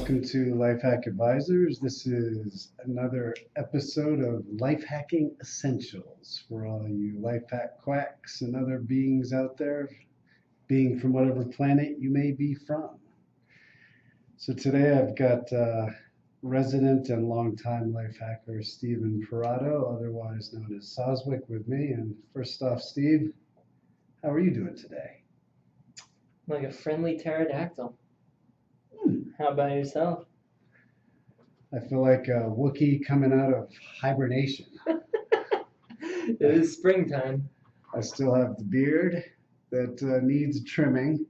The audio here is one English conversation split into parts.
Welcome to Lifehack Advisors. This is another episode of Lifehacking Essentials for all you lifehack quacks and other beings out there, being from whatever planet you may be from. So today I've got resident and longtime lifehacker Stephen Parado, otherwise known as Soswick, with me. And first off, Steve, how are you doing today? Like a friendly pterodactyl. How about yourself? I feel like a Wookiee coming out of hibernation. It is springtime. I still have the beard that needs trimming,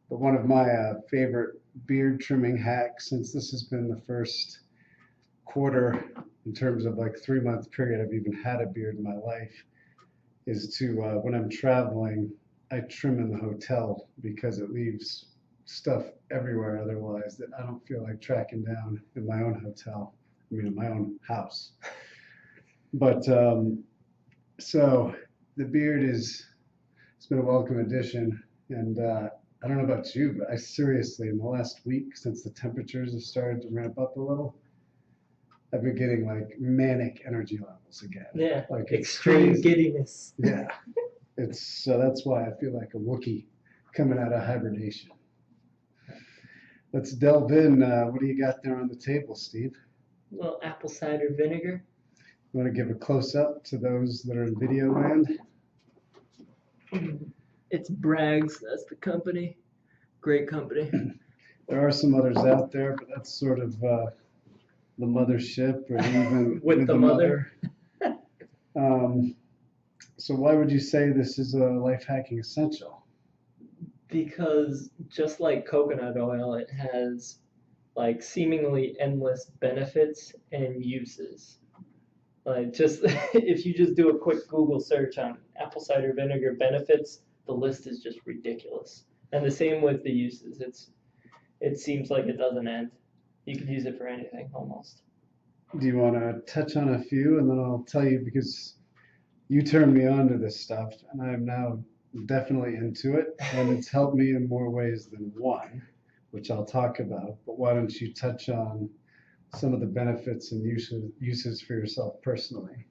but one of my favorite beard trimming hacks, since this has been the first quarter in terms of like 3-month period I've even had a beard in my life, is to when I'm traveling, I trim in the hotel because it leaves stuff everywhere otherwise that I don't feel like tracking down in my own hotel, in my own house. But so the beard it's been a welcome addition, and I don't know about you, but I seriously, in the last week, since the temperatures have started to ramp up a little, I've been getting like manic energy levels again. Yeah, like extreme giddiness. Yeah, so that's why I feel like a Wookiee coming out of hibernation. Let's delve in. What do you got there on the table, Steve? A little apple cider vinegar. You want to give a close-up to those that are in video land? It's Bragg's. That's the company. Great company. There are some others out there, but that's sort of the mothership, or even with the mother. So why would you say this is a life hacking essential? Because just like coconut oil, it has like seemingly endless benefits and uses. Like just if you just do a quick Google search on apple cider vinegar benefits, the list is just ridiculous. And the same with the uses. It seems like it doesn't end. You could use it for anything almost. Do you want to touch on a few, and then I'll tell you, because you turned me on to this stuff, and I'm now definitely into it, and it's helped me in more ways than one, which I'll talk about. But why don't you touch on some of the benefits and uses for yourself personally?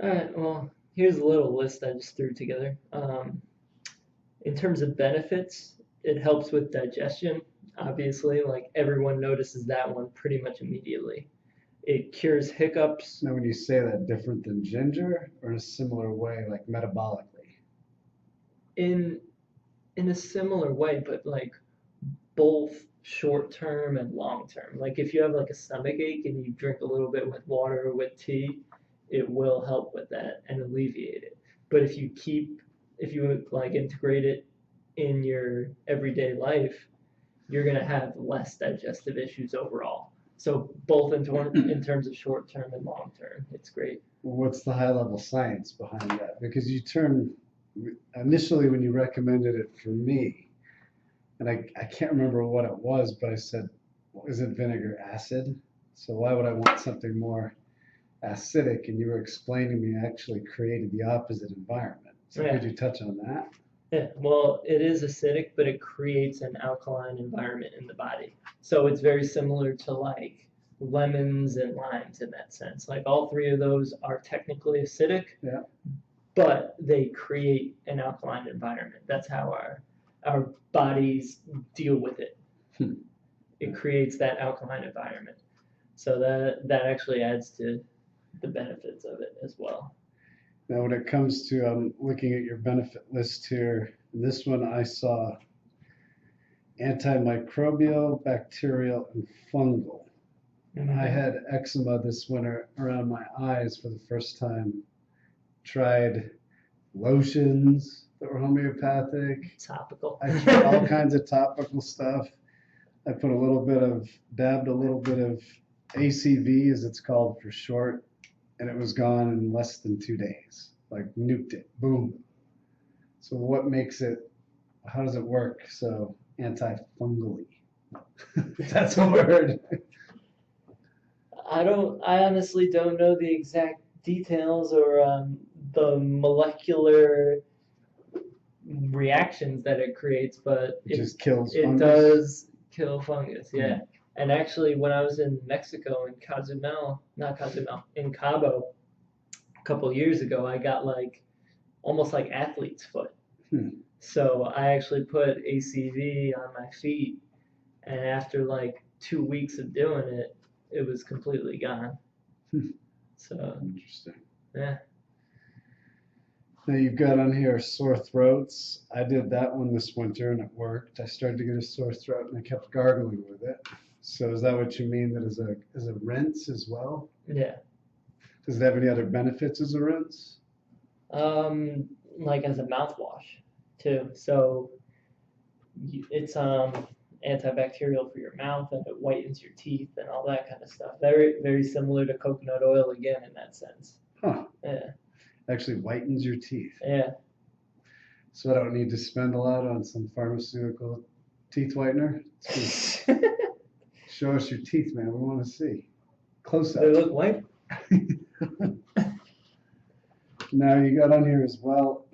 All right, well, here's a little list I just threw together. In terms of benefits, it helps with digestion, obviously. Like everyone notices that one pretty much immediately. It cures hiccups. Now, when you say that, different than ginger, or in a similar way, like metabolically? In a similar way, but like both short term and long term. Like if you have like a stomach ache and you drink a little bit with water or with tea, it will help with that and alleviate it. But if you like integrate it in your everyday life, you're gonna have less digestive issues overall. So both in terms of short term and long term, it's great. Well, what's the high level science behind that? Because initially when you recommended it for me, and I can't remember what it was, but I said, well, is it vinegar acid? So why would I want something more acidic? And you were explaining to me actually created the opposite environment. So yeah. Could you touch on that? Yeah, well, it is acidic, but it creates an alkaline environment in the body. So it's very similar to like lemons and limes in that sense. Like all three of those are technically acidic, yeah, but they create an alkaline environment. That's how our bodies deal with it. It creates that alkaline environment. So that actually adds to the benefits of it as well. Now, when it comes to looking at your benefit list here, this one I saw antimicrobial, bacterial, and fungal. And I had eczema this winter around my eyes for the first time. Tried lotions that were homeopathic. Topical. I tried all kinds of topical stuff. I dabbed a little bit of ACV, as it's called for short, and it was gone in less than 2 days. Like nuked it, boom. So what makes it, how does it work so antifungally? That's a word. I honestly don't know the exact details or the molecular reactions that it creates, but It just kills it fungus? does kill fungus, yeah. And actually, when I was in Mexico, in Cozumel, not Cozumel, in Cabo, a couple years ago, I got like almost like athlete's foot. Hmm. So I actually put ACV on my feet, and after like 2 weeks of doing it, it was completely gone. Hmm. So Interesting. yeah, Now you've got on here sore throats. I did that one this winter and it worked. I started to get a sore throat and I kept gargling with it. So is that what you mean, that as a rinse as well? yeah. Does it have any other benefits as a rinse? Like as a mouthwash too. So it's antibacterial for your mouth, and it whitens your teeth and all that kind of stuff. Very very similar to coconut oil again in that sense. Huh. Yeah. Actually whitens your teeth. Yeah. So I don't need to spend a lot on some pharmaceutical teeth whitener. Show us your teeth, man. We want to see. Close up. They look white. Now you got on here as well,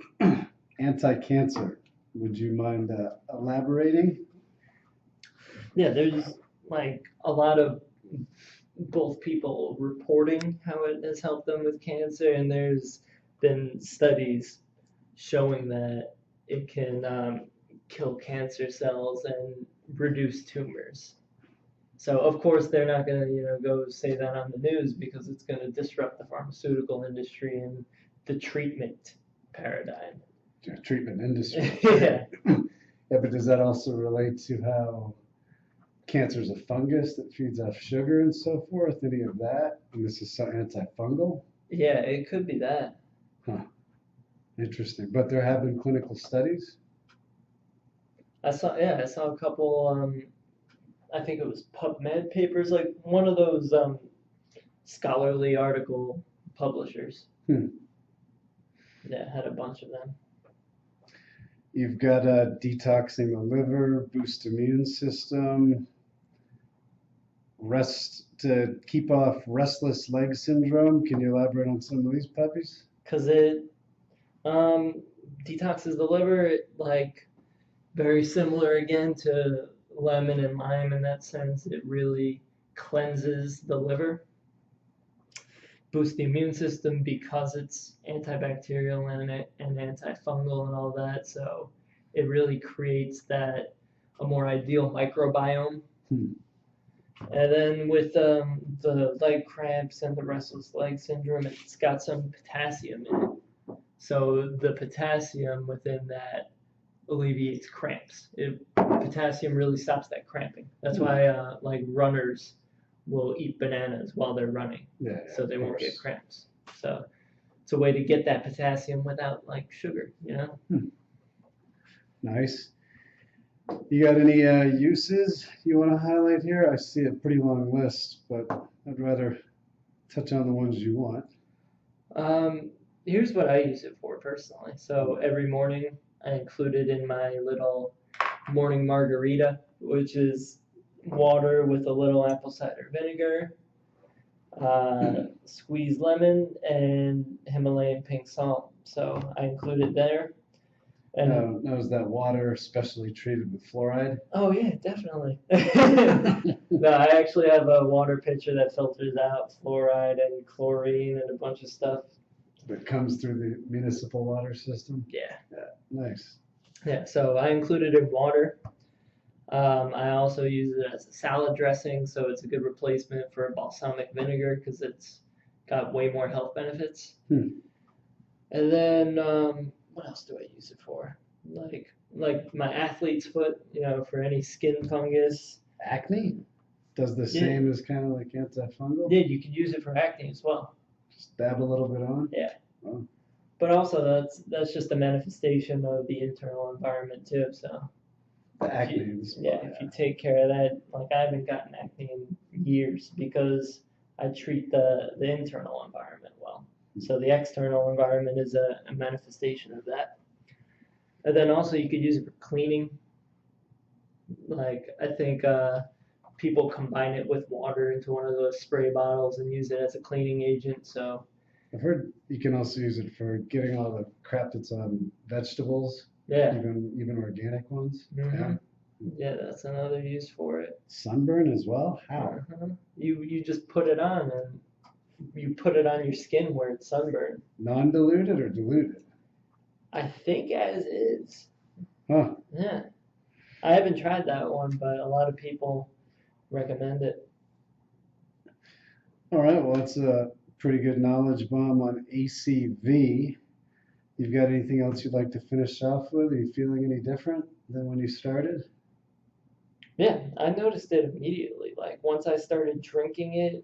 anti-cancer. Would you mind elaborating? Yeah, there's like a lot of both people reporting how it has helped them with cancer, and there's been studies showing that it can kill cancer cells and reduce tumors. So of course they're not going to go say that on the news, because it's going to disrupt the pharmaceutical industry and the treatment paradigm. Treatment industry. Yeah. Yeah, but does that also relate to how cancer is a fungus that feeds off sugar and so forth? Any of that? And this is so antifungal? Yeah, it could be that. Huh. Interesting. But there have been clinical studies? I saw a couple, I think it was PubMed papers, like one of those scholarly article publishers. Yeah, had a bunch of them. You've got detoxing the liver, boost immune system, rest to keep off restless leg syndrome. Can you elaborate on some of these puppies? Because it detoxes the liver, like very similar again to lemon and lime in that sense. It really cleanses the liver. Boost the immune system because it's antibacterial and antifungal and all that. So it really creates a more ideal microbiome. And then with the leg cramps and the restless leg syndrome, it's got some potassium in it. So the potassium within that alleviates cramps. Potassium really stops that cramping. That's why like runners will eat bananas while they're running, so they won't get cramps. So it's a way to get that potassium without like sugar, Nice. You got any uses you want to highlight here? I see a pretty long list, but I'd rather touch on the ones you want. Here's what I use it for personally. So every morning I include it in my little morning margarita, which is water with a little apple cider vinegar, squeezed lemon, and Himalayan pink salt. So I include it there. And now is that water specially treated with fluoride? Oh yeah, definitely. No, I actually have a water pitcher that filters out fluoride and chlorine and a bunch of stuff. That comes through the municipal water system? Yeah. Nice. Yeah, so I include it in water. I also use it as a salad dressing, so it's a good replacement for balsamic vinegar because it's got way more health benefits. And then what else do I use it for? Like my athlete's foot, for any skin fungus. Acne? Does the same as kind of like antifungal? Yeah, you can use it for acne as well. Just dab a little bit on? Yeah. Oh. But also that's just a manifestation of the internal environment too, so. The acne. If you take care of that, like I haven't gotten acne in years because I treat the internal environment well. So the external environment is a manifestation of that. And then also you could use it for cleaning. Like I think people combine it with water into one of those spray bottles and use it as a cleaning agent. So I've heard you can also use it for getting all the crap that's on vegetables. yeah. Even organic ones. Mm-hmm. Yeah. Yeah, that's another use for it. Sunburn as well? How? Uh-huh. You just put it on and you put it on your skin where it's sunburned. Non-diluted or diluted? I think as is. Huh. Yeah. I haven't tried that one, but a lot of people recommend it. All right, well, that's a pretty good knowledge bomb on ACV. You've got anything else you'd like to finish off with? Are you feeling any different than when you started? Yeah, I noticed it immediately. Like once I started drinking it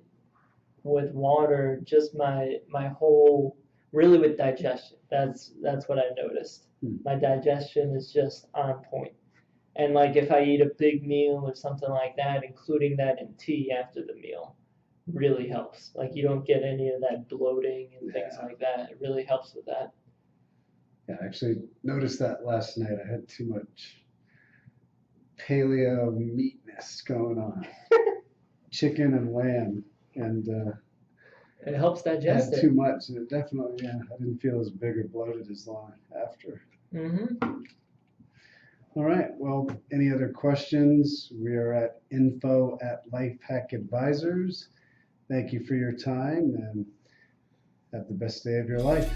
with water, just my whole really with digestion. That's what I noticed. My digestion is just on point. And like if I eat a big meal or something like that, including that in tea after the meal, really helps. Like you don't get any of that bloating and things like that. It really helps with that. Yeah, I actually noticed that last night. I had too much paleo meatness going on. Chicken and lamb, and It helps I digest had it. too much. And it definitely, yeah, I didn't feel as big or bloated as long after. Mm-hmm. All right, well, any other questions? We are at info@Lifehack Advisors. Thank you for your time and have the best day of your life.